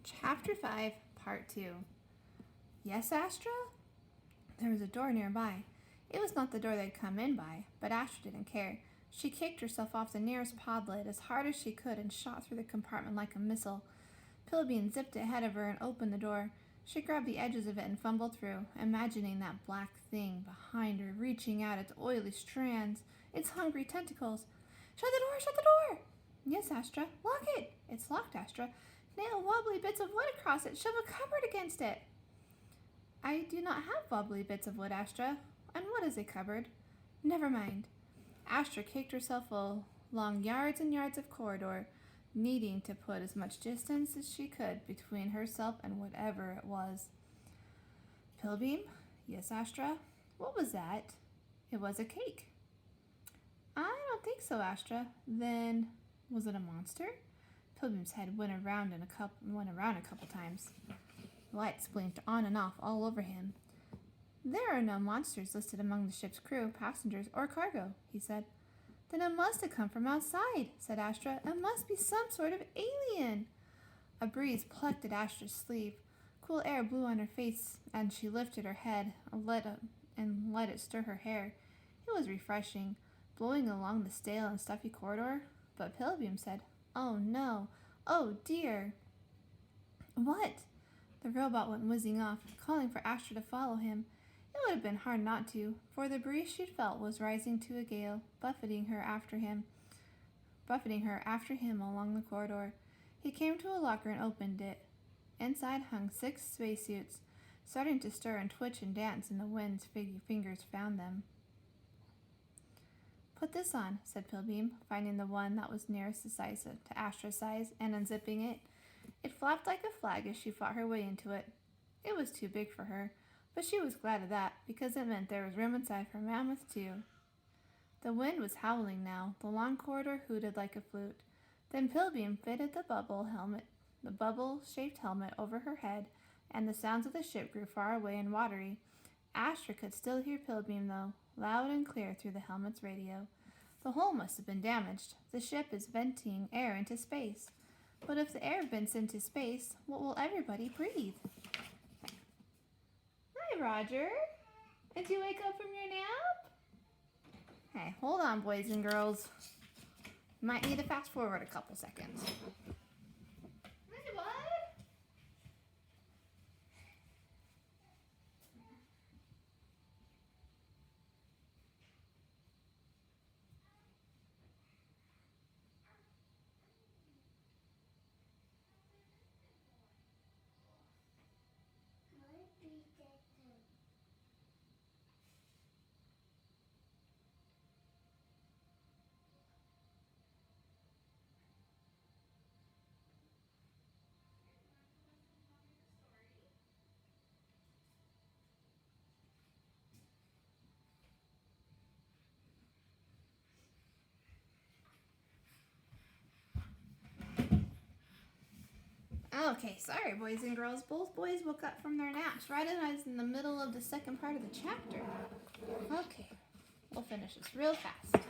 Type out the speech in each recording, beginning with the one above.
Chapter 5, Part 2. Yes, Astra? There was a door nearby. It was not the door they'd come in by, but Astra didn't care. She kicked herself off the nearest pod lid as hard as she could and shot through the compartment like a missile. Pilbeam zipped ahead of her and opened the door. She grabbed the edges of it and fumbled through, imagining that black thing behind her reaching out its oily strands, its hungry tentacles. Shut the door! Shut the door! Yes, Astra. Lock it! It's locked, Astra. Nail wobbly bits of wood across it. Shove a cupboard against it. I do not have wobbly bits of wood, Astra. And what is a cupboard? Never mind. Astra kicked herself along yards and yards of corridor, needing to put as much distance as she could between herself and whatever it was. Pilbeam? Yes, Astra? What was that? It was a cake. I don't think so, Astra. Then, was it a monster? Pilbeam's head went around a couple times. Lights blinked on and off all over him. There are no monsters listed among the ship's crew, passengers, or cargo, he said. Then it must have come from outside, said Astra. It must be some sort of alien. A breeze plucked at Astra's sleeve. Cool air blew on her face, and she lifted her head and let it stir her hair. It was refreshing, blowing along the stale and stuffy corridor. But Pilbeam said, Oh no, oh dear. What? The robot went whizzing off, calling for Astra to follow him. It would have been hard not to, for the breeze she'd felt was rising to a gale, buffeting her after him along the corridor. He came to a locker and opened it. Inside hung 6 spacesuits, starting to stir and twitch and dance in the wind fingers found them. Put this on, said Pilbeam, finding the one that was nearest to Astra's size and unzipping it. It flapped like a flag as she fought her way into it. It was too big for her, but she was glad of that, because it meant there was room inside for Mammoth too. The wind was howling now. The long corridor hooted like a flute. Then Pilbeam fitted the bubble-shaped helmet over her head, and the sounds of the ship grew far away and watery. Astra could still hear Pilbeam, though, loud and clear through the helmet's radio. The hull must have been damaged. The ship is venting air into space. But if the air vents into space, what will everybody breathe? Hi, Roger. Did you wake up from your nap? Hey, hold on, boys and girls. Might need to fast forward a couple seconds. Hi, bud. Okay, sorry, boys and girls. Both boys woke up from their naps right as I was in the middle of the second part of the chapter. Okay, we'll finish this real fast.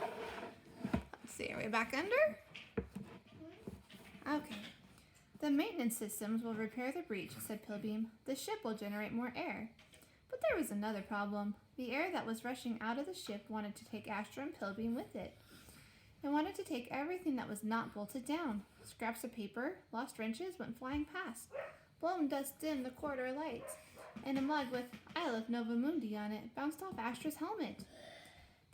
Let's see, are we back under? Okay. The maintenance systems will repair the breach, said Pilbeam. The ship will generate more air. But there was another problem. The air that was rushing out of the ship wanted to take Astra and Pilbeam with it. It wanted to take everything that was not bolted down. Scraps of paper, lost wrenches went flying past. Blown dust dimmed the corridor lights, and a mug with I Love Nova Mundi on it bounced off Astra's helmet.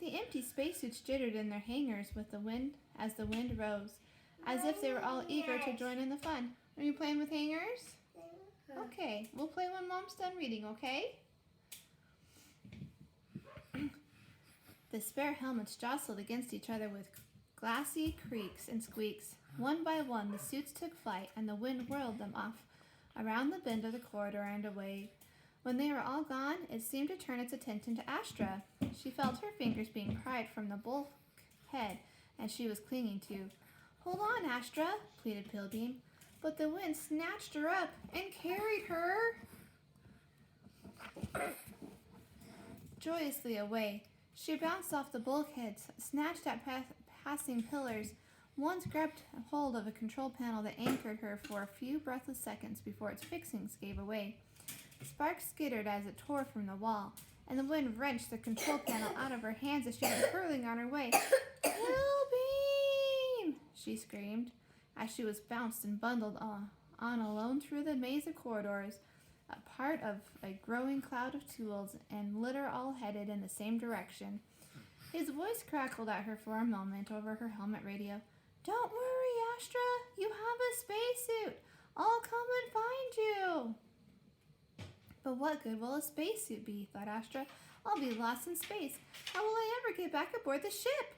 The empty spacesuits jittered in their hangars with the wind as the wind rose, as if they were all eager to join in the fun. Are you playing with hangers? Okay, we'll play when Mom's done reading, okay? The spare helmets jostled against each other with glassy creaks and squeaks. One by one, the suits took flight, and the wind whirled them off around the bend of the corridor and away. When they were all gone, it seemed to turn its attention to Astra. She felt her fingers being pried from the bulkhead and she was clinging to. Hold on, Astra, pleaded Pilbeam, but the wind snatched her up and carried her joyously away. She bounced off the bulkheads, snatched at passing pillars, Once grabbed hold of a control panel that anchored her for a few breathless seconds before its fixings gave away. Sparks skittered as it tore from the wall, and the wind wrenched the control panel out of her hands as she was hurtling on her way. "Help!" she screamed, as she was bounced and bundled on alone through the maze of corridors, a part of a growing cloud of tools and litter all headed in the same direction. His voice crackled at her for a moment over her helmet radio. "Don't worry, Astra. You have a spacesuit. I'll come and find you." But what good will a spacesuit be, thought Astra. I'll be lost in space. How will I ever get back aboard the ship?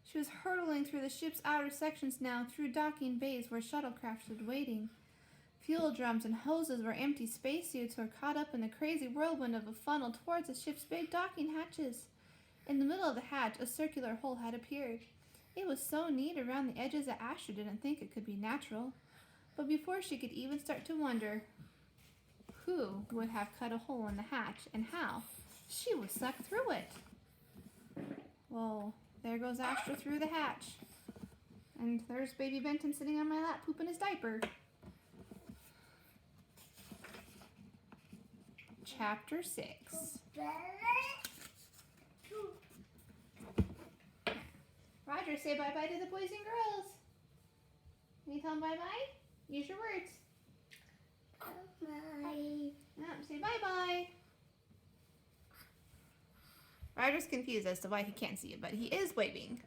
She was hurtling through the ship's outer sections now, through docking bays where shuttlecraft stood waiting. Fuel drums and hoses where empty spacesuits were caught up in the crazy whirlwind of a funnel towards the ship's big docking hatches. In the middle of the hatch, a circular hole had appeared. It was so neat around the edges that Astra didn't think it could be natural. But before she could even start to wonder who would have cut a hole in the hatch and how, she was sucked through it. Well, there goes Astra through the hatch. And there's baby Benton sitting on my lap pooping his diaper. Chapter 6. Roger, say bye-bye to the boys and girls. Can you tell them bye-bye? Use your words. Bye. Say bye-bye. Ryder's confused as to why he can't see it, but he is waving.